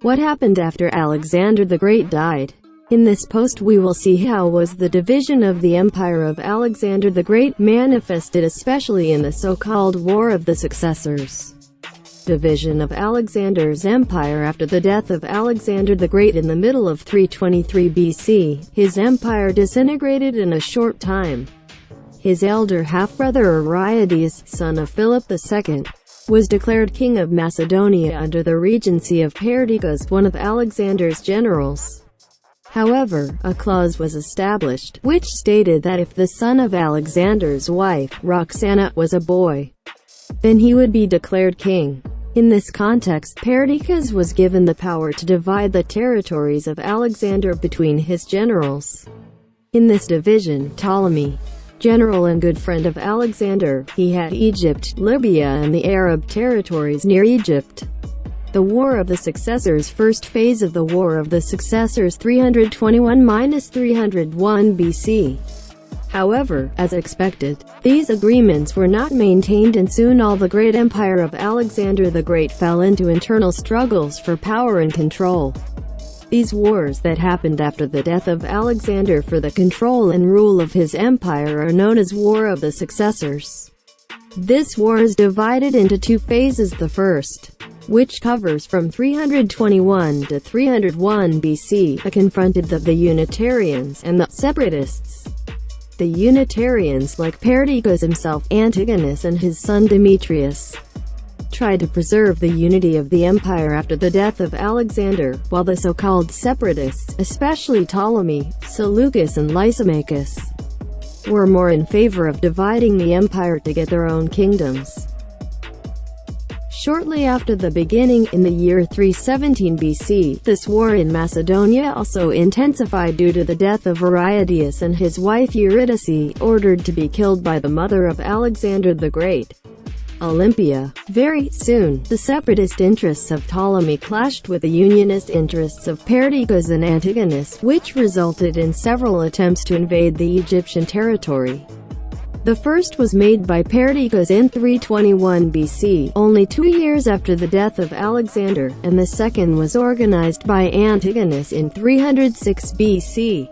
What happened after Alexander the Great died? In this post we will see how was the division of the empire of Alexander the Great manifested especially in the so-called War of the Successors. Division of Alexander's empire. After the death of Alexander the Great in the middle of 323 BC, his empire disintegrated in a short time. His elder half-brother Arrhidaeus, son of Philip II, was declared king of Macedonia under the regency of Perdiccas, one of Alexander's generals. However, a clause was established, which stated that if the son of Alexander's wife, Roxana, was a boy, then he would be declared king. In this context, Perdiccas was given the power to divide the territories of Alexander between his generals. In this division, Ptolemy, general and good friend of Alexander, he had Egypt, Libya and the Arab territories near Egypt. The War of the Successors. First phase of the War of the Successors 321–301 BC. However, as expected, these agreements were not maintained and soon all the great empire of Alexander the Great fell into internal struggles for power and control. These wars that happened after the death of Alexander for the control and rule of his empire are known as War of the Successors. This war is divided into two phases. The first, which covers from 321 to 301 BC, confronted the Unitarians and the Separatists. The Unitarians, like Perdiccas himself, Antigonus and his son Demetrius, tried to preserve the unity of the empire after the death of Alexander, while the so-called Separatists, especially Ptolemy, Seleucus and Lysimachus, were more in favor of dividing the empire to get their own kingdoms. Shortly after the beginning, in the year 317 BC, this war in Macedonia also intensified due to the death of Arrhidaeus and his wife Eurydice, ordered to be killed by the mother of Alexander the Great, Olympia. Very soon, the separatist interests of Ptolemy clashed with the unionist interests of Perdiccas and Antigonus, which resulted in several attempts to invade the Egyptian territory. The first was made by Perdiccas in 321 BC, only 2 years after the death of Alexander, and the second was organized by Antigonus in 306 BC.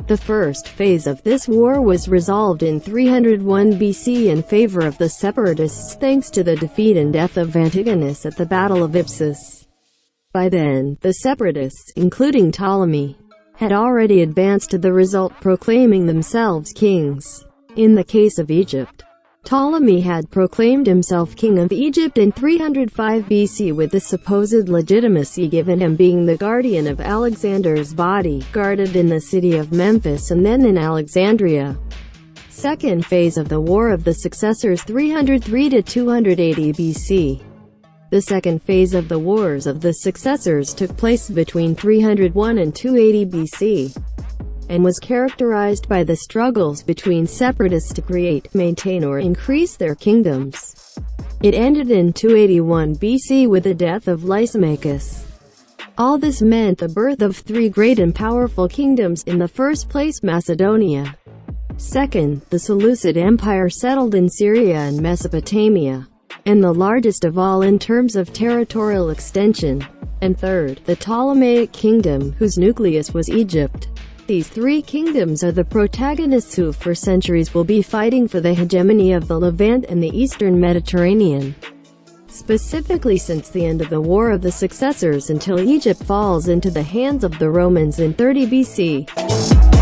The first phase of this war was resolved in 301 BC in favor of the separatists thanks to the defeat and death of Antigonus at the Battle of Ipsus. By then, the separatists, including Ptolemy, had already advanced to the result, proclaiming themselves kings. In the case of Egypt, Ptolemy had proclaimed himself king of Egypt in 305 BC with the supposed legitimacy given him being the guardian of Alexander's body, guarded in the city of Memphis and then in Alexandria. Second phase of the War of the Successors 303–280 BC. The second phase of the Wars of the Successors took place between 301 and 280 BC. And was characterized by the struggles between separatists to create, maintain or increase their kingdoms. It ended in 281 BC with the death of Lysimachus. All this meant the birth of three great and powerful kingdoms. In the first place, Macedonia. Second, the Seleucid Empire settled in Syria and Mesopotamia, and the largest of all in terms of territorial extension. And third, the Ptolemaic kingdom, whose nucleus was Egypt. These three kingdoms are the protagonists who for centuries will be fighting for the hegemony of the Levant and the Eastern Mediterranean, specifically since the end of the War of the Successors until Egypt falls into the hands of the Romans in 30 BC.